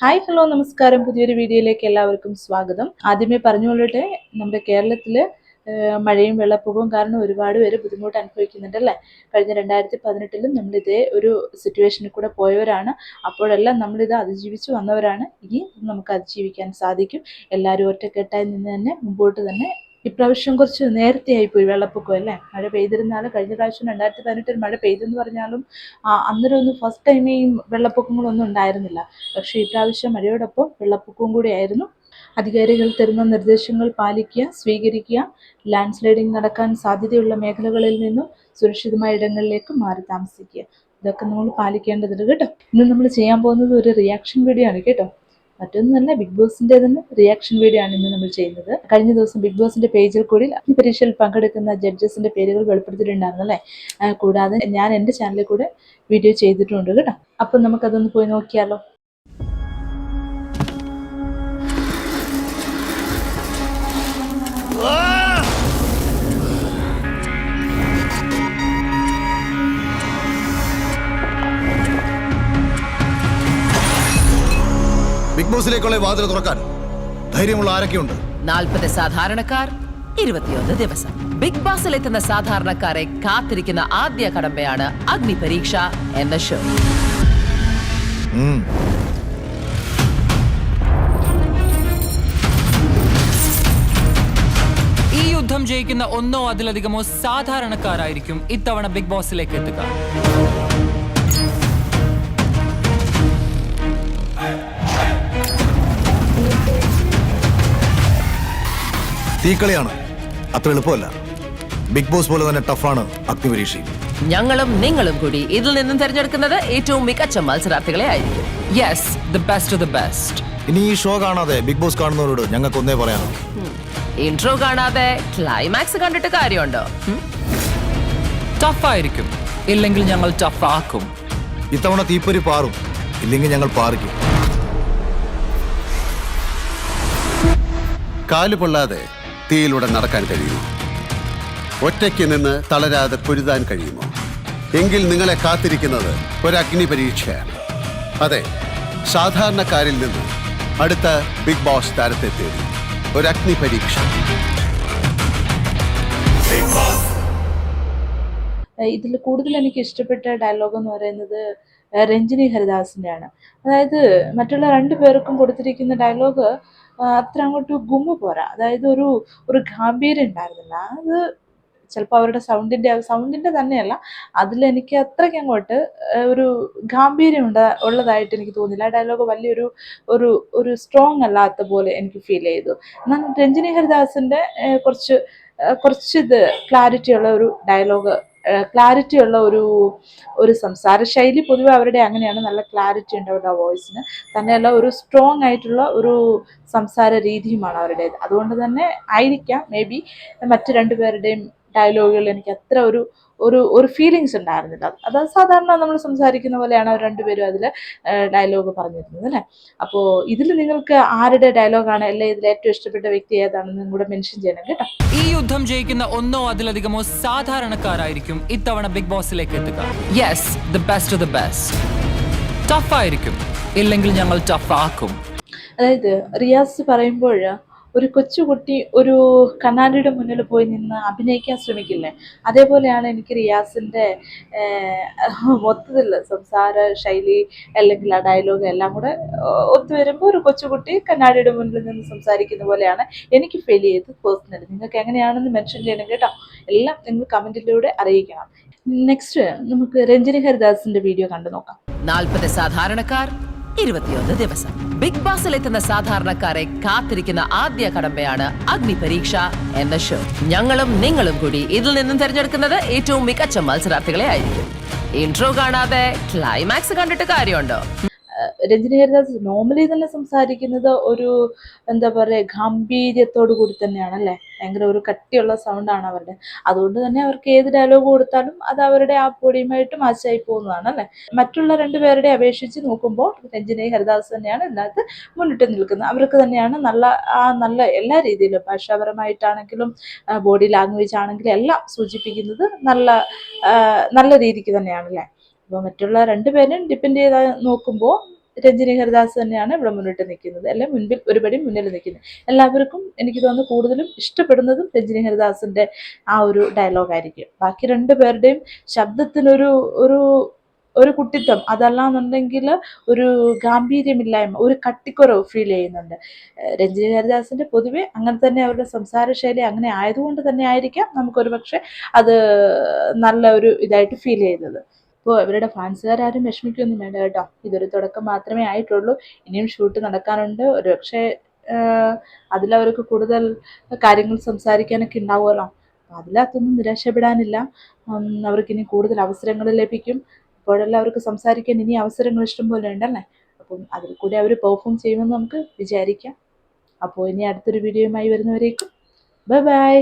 Hi hello നമസ്കാരം. പുതിയൊരു വീഡിയോയിലേക്ക് എല്ലാവർക്കും സ്വാഗതം. ആദ്യമേ പറഞ്ഞുകൊള്ളട്ടെ, നമ്മുടെ കേരളത്തിൽ മഴയും വെള്ളപ്പൊക്കവും കാരണം ഒരുപാട് പേര് ബുദ്ധിമുട്ട് അനുഭവിക്കുന്നുണ്ടല്ലേ. കഴിഞ്ഞ 2018 നമ്മൾ ഇതേ ഒരു സിറ്റുവേഷനിൽ കൂടെ പോയവരാണ്. അപ്പോഴെല്ലാം നമ്മളിത് അതിജീവിച്ച് വന്നവരാണ്. ഇനി നമുക്ക് അതിജീവിക്കാൻ സാധിക്കും. എല്ലാവരും ഒറ്റക്കെട്ടായി നിന്ന് തന്നെ മുമ്പോട്ട് തന്നെ. ഇപ്രാവശ്യം കുറച്ച് നേരത്തെ ആയിപ്പോയി വെള്ളപ്പൊക്കം അല്ലേ. മഴ പെയ്തിരുന്നാലും കഴിഞ്ഞ പ്രാവശ്യം 2018 മഴ പെയ്തെന്ന് പറഞ്ഞാലും അന്നേരം ഒന്നും ഫസ്റ്റ് ടൈം ഈ വെള്ളപ്പൊക്കങ്ങളൊന്നും ഉണ്ടായിരുന്നില്ല. പക്ഷേ ഇപ്രാവശ്യം മഴയോടൊപ്പം വെള്ളപ്പൊക്കവും കൂടിയായിരുന്നു. അധികാരികൾ തരുന്ന നിർദ്ദേശങ്ങൾ പാലിക്കുക, സ്വീകരിക്കുക. ലാൻഡ് സ്ലൈഡിംഗ് നടക്കാൻ സാധ്യതയുള്ള മേഖലകളിൽ നിന്നും സുരക്ഷിതമായ ഇടങ്ങളിലേക്ക് മാറി താമസിക്കുക. ഇതൊക്കെ നമ്മൾ പാലിക്കേണ്ടതുണ്ട് കേട്ടോ. ഇന്ന് നമ്മൾ ചെയ്യാൻ പോകുന്നത് ഒരു റിയാക്ഷൻ വീഡിയോ ആണ് കേട്ടോ. മറ്റൊന്നുമല്ല, ബിഗ് ബോസിന്റെ തന്നെ റിയാക്ഷൻ വീഡിയോ ആണ് ഇന്ന് നമ്മൾ ചെയ്യുന്നത്. കഴിഞ്ഞ ദിവസം ബിഗ് ബോസിന്റെ പേജിൽ കൂടി പരീക്ഷയിൽ പങ്കെടുക്കുന്ന ജഡ്ജസിന്റെ പേരുകൾ വെളിപ്പെടുത്തിയിട്ടുണ്ടായിരുന്നു അല്ലേ. കൂടാതെ ഞാൻ എൻ്റെ ചാനലിൽ കൂടെ വീഡിയോ ചെയ്തിട്ടുണ്ട് കേട്ടോ. അപ്പം നമുക്കതൊന്ന് പോയി നോക്കിയാലോ. ബിഗ് ബോസിലേക്കുള്ള വാതിൽ തുറക്കാൻ ധൈര്യമുള്ള ആരൊക്കെയുണ്ട്? 40 സാധാരണക്കാർ, 21 ദിവസം. ബിഗ് ബോസിൽ എത്തുന്ന സാധാരണക്കാരെ കാത്തിരിക്കുന്ന ആദ്യ കടമ്പയാണ് അഗ്നിപരീക്ഷ എന്ന ഷോ. ഈ യുദ്ധം ജയിക്കുന്ന ഒന്നോ അതിലധികമോ സാധാരണക്കാരായിരിക്കും ഇത്തവണ ബിഗ് ബോസിലേക്ക് എത്തുക. തീക്കളിയാണ്, അത്ര എളുപ്പമല്ല. ബിഗ് ബോസ് പോലെ തന്നെ ടഫാണ് അഗ്നിപരീക്ഷ. ഞങ്ങളും നിങ്ങളും കൂടി ഇതിൽ നിന്നും തിരഞ്ഞെടുക്കുന്നത് ഏറ്റവും മികച്ച മത്സരാർത്ഥികളെ ആയിരിക്കും. Yes, the best of the best. ഇനി ഈ ഷോ കാണാതെ ബിഗ് ബോസ് കാണുന്നവരോട് ഞങ്ങൾക്ക് ഒന്നേ പറയാനോ, ഇൻട്രോ കാണാതെ ക്ലൈമാക്സ് കണ്ടിട്ട് കാര്യമുണ്ടോ? ടഫായിരിക്കും, ഇല്ലെങ്കിൽ ഞങ്ങൾ ടഫാക്കും. ഇത്തവണ തീപ്പൊരി പാറും, ഇല്ലെങ്കിൽ ഞങ്ങൾ പാറിക്കും. കാല് പൊള്ളാതെ തീയിലൂടെ നടക്കാൻ കഴിയുമോ? ഒറ്റയ്ക്ക് നിന്ന് തളരാതെ പൊരുതാൻ കഴിയുമോ? എങ്കിൽ നിങ്ങളെ കാത്തിരിക്കുന്നത് ഒരു അഗ്നി പരീക്ഷയാണ്. അതെ, സാധാരണക്കാരിൽ നിന്ന് അടുത്ത ബിഗ് ബോസ് താരത്തെ തേടി ഒരു അഗ്നി പരീക്ഷ. ഇതിൽ കൂടുതൽ എനിക്ക് ഇഷ്ടപ്പെട്ട ഡയലോഗ് എന്ന് പറയുന്നത് രഞ്ജിനി ഹരിദാസിൻ്റെയാണ്. അതായത് മറ്റുള്ള 2 പേർക്കും കൊടുത്തിരിക്കുന്ന ഡയലോഗ് അത്ര അങ്ങോട്ട് ഗുമ്മ പോരാ. അതായത് ഒരു ഗാംഭീര്യം ഉണ്ടായിരുന്നില്ല. അത് ചിലപ്പോൾ അവരുടെ സൗണ്ടിൻ്റെ തന്നെയല്ല, അതിലെനിക്ക് അത്രയ്ക്ക് അങ്ങോട്ട് ഒരു ഗാംഭീര്യം ഉള്ളതായിട്ട് എനിക്ക് തോന്നില്ല. ആ ഡയലോഗ് വലിയൊരു ഒരു സ്ട്രോങ് അല്ലാത്ത പോലെ എനിക്ക് ഫീൽ ചെയ്തു. എന്നാൽ രഞ്ജിനി ഹരിദാസിൻ്റെ കുറച്ച് ക്ലാരിറ്റി ഉള്ള ഒരു ഡയലോഗ്, ക്ലാരിറ്റി ഉള്ള ഒരു സംസാര ശൈലി. പൊതുവെ അവരുടെ അങ്ങനെയാണ്, നല്ല ക്ലാരിറ്റി ഉണ്ട് അവരുടെ വോയിസിന്. തന്നെയല്ല, ഒരു സ്ട്രോങ് ആയിട്ടുള്ള ഒരു സംസാര രീതിയുമാണ് അവരുടേത്. അതുകൊണ്ട് തന്നെ ആയിരിക്കാം മേ ബി മറ്റു 2 പേരുടെയും ഡയലോഗുകൾ എനിക്ക് അത്ര ഒരു ഫീലിങ്സ് ഉണ്ടായിരുന്നില്ല. അത് സാധാരണ നമ്മൾ സംസാരിക്കുന്ന പോലെയാണ് അവർ 2 പേരും അതിൽ ഡയലോഗ് പറഞ്ഞിരുന്നത് അല്ലേ. അപ്പോൾ ഇതിൽ നിങ്ങൾക്ക് ആരുടെ ഡയലോഗാണ്, അല്ലെ ഇതിൽ ഏറ്റവും ഇഷ്ടപ്പെട്ട വ്യക്തി ഏതാണെന്നും കൂടെ മെൻഷൻ ചെയ്യണം കേട്ടോ. ഈ യുദ്ധം ജയിക്കുന്ന ഒന്നോ അതിലധികമോ സാധാരണക്കാരായിരിക്കും ഇത്തവണ ബിഗ് ബോസിലേക്ക് എത്തുക. Yes, the best of the best. ടഫായിരിക്കും, ഇല്ലെങ്കിൽ ഞങ്ങൾ ടഫാക്കും. അതായത് റിയാസ് പറയുമ്പോൾ ഒരു കൊച്ചുകുട്ടി ഒരു കണ്ണാടിയുടെ മുന്നിൽ പോയി നിന്ന് അഭിനയിക്കാൻ ശ്രമിക്കില്ലേ, അതേപോലെയാണ് എനിക്ക് റിയാസിൻ്റെ മൊത്തത്തിൽ സംസാര ശൈലി അല്ലെങ്കിൽ ആ ഡയലോഗ് എല്ലാം കൂടെ ഒത്തുവരുമ്പോൾ ഒരു കൊച്ചുകുട്ടി കണ്ണാടിയുടെ മുന്നിൽ നിന്ന് സംസാരിക്കുന്ന പോലെയാണ് എനിക്ക് ഫീൽ ചെയ്തത് പേഴ്സണലി. നിങ്ങൾക്ക് എങ്ങനെയാണെന്ന് മെൻഷൻ ചെയ്യണം കേട്ടോ. എല്ലാം നിങ്ങൾ കമൻറ്റിലൂടെ അറിയിക്കണം. നെക്സ്റ്റ് നമുക്ക് രഞ്ജിനി ഹരിദാസിൻ്റെ വീഡിയോ കണ്ടു നോക്കാം. 40 സാധാരണക്കാർ, 21 ദിവസം. ബിഗ് ബോസിൽ എത്തുന്ന സാധാരണക്കാരെ കാത്തിരിക്കുന്ന ആദ്യ കടമ്പയാണ് അഗ്നിപരീക്ഷ എന്ന ഷോ. ഞങ്ങളും നിങ്ങളും കൂടി ഇതിൽ നിന്നും തിരഞ്ഞെടുക്കുന്നത് ഏറ്റവും മികച്ച മത്സരാർത്ഥികളെ ആയിരിക്കും. ഇൻട്രോ കാണാതെ ക്ലൈമാക്സ് കണ്ടിട്ട് കാര്യമുണ്ടോ? രഞ്ജിനി ഹരിദാസ് നോർമലി തന്നെ സംസാരിക്കുന്നത് എന്താ പറയുക, ഗാംഭീര്യത്തോടു കൂടി തന്നെയാണ് അല്ലേ. ഭയങ്കര ഒരു കട്ടിയുള്ള സൗണ്ടാണ് അവരുടെ. അതുകൊണ്ട് തന്നെ അവർക്ക് ഏത് ഡയലോഗ് കൊടുത്താലും അത് അവരുടെ ആ പൊടിയുമായിട്ട് മാച്ചായി പോകുന്നതാണ് അല്ലേ. മറ്റുള്ള 2 പേരുടെ അപേക്ഷിച്ച് നോക്കുമ്പോൾ രഞ്ജിനി ഹരിദാസ് തന്നെയാണ് ഇതിനകത്ത് മുന്നിട്ട് നിൽക്കുന്നത്. അവർക്ക് തന്നെയാണ് നല്ല എല്ലാ രീതിയിലും, ഭാഷാപരമായിട്ടാണെങ്കിലും ബോഡി ലാംഗ്വേജ് ആണെങ്കിലും എല്ലാം സൂചിപ്പിക്കുന്നത് നല്ല രീതിക്ക് തന്നെയാണ് അല്ലേ. അപ്പോൾ മറ്റുള്ള 2 പേരും ഡിപ്പെൻഡ് ചെയ്ത് നോക്കുമ്പോൾ രഞ്ജിനി ഹരിദാസ് തന്നെയാണ് ഇവിടെ മുന്നിട്ട് നിൽക്കുന്നത്, അല്ലെ മുൻപിൽ ഒരുപടി മുന്നിൽ നിൽക്കുന്നത്. എല്ലാവർക്കും എനിക്ക് തോന്നുന്നു കൂടുതലും ഇഷ്ടപ്പെടുന്നതും രഞ്ജിനി ഹരിദാസിൻ്റെ ആ ഒരു ഡയലോഗായിരിക്കും. ബാക്കി രണ്ടുപേരുടെയും ശബ്ദത്തിനൊരു ഒരു ഒരു കുട്ടിത്വം, അതല്ലാന്നുണ്ടെങ്കിൽ ഒരു ഗാംഭീര്യമില്ലായ്മ, ഒരു കട്ടിക്കുറവ് ഫീൽ ചെയ്യുന്നുണ്ട്. രഞ്ജിനി ഹരിദാസിൻ്റെ പൊതുവെ അങ്ങനെ തന്നെ അവരുടെ സംസാര ശൈലി അങ്ങനെ ആയതുകൊണ്ട് തന്നെ ആയിരിക്കാം നമുക്കൊരു പക്ഷെ അത് നല്ല ഒരു ഇതായിട്ട് ഫീൽ ചെയ്യുന്നത്. അപ്പോൾ ഇവരുടെ ഫാൻസുകാരും വിഷമിക്കൊന്നും വേണ്ട കേട്ടോ, ഇതൊരു തുടക്കം മാത്രമേ ആയിട്ടുള്ളൂ. ഇനിയും ഷൂട്ട് നടക്കാനുണ്ട്. ഒരു പക്ഷേ അതിലവർക്ക് കൂടുതൽ കാര്യങ്ങൾ സംസാരിക്കാനൊക്കെ ഉണ്ടാവുമല്ലോ. അതിലകത്തൊന്നും നിരാശപ്പെടാനില്ല. അവർക്കിനി കൂടുതൽ അവസരങ്ങൾ ലഭിക്കും. അപ്പോഴെല്ലാം അവർക്ക് സംസാരിക്കാൻ ഇനി അവസരങ്ങൾ ഇഷ്ടം പോലെ ഉണ്ടല്ലേ. അപ്പം അതിൽ കൂടി അവർ പെർഫോം ചെയ്യുമെന്ന് നമുക്ക് വിചാരിക്കാം. അപ്പോൾ ഇനി അടുത്തൊരു വീഡിയോയുമായി വരുന്നവരേക്കും ബൈ ബൈ.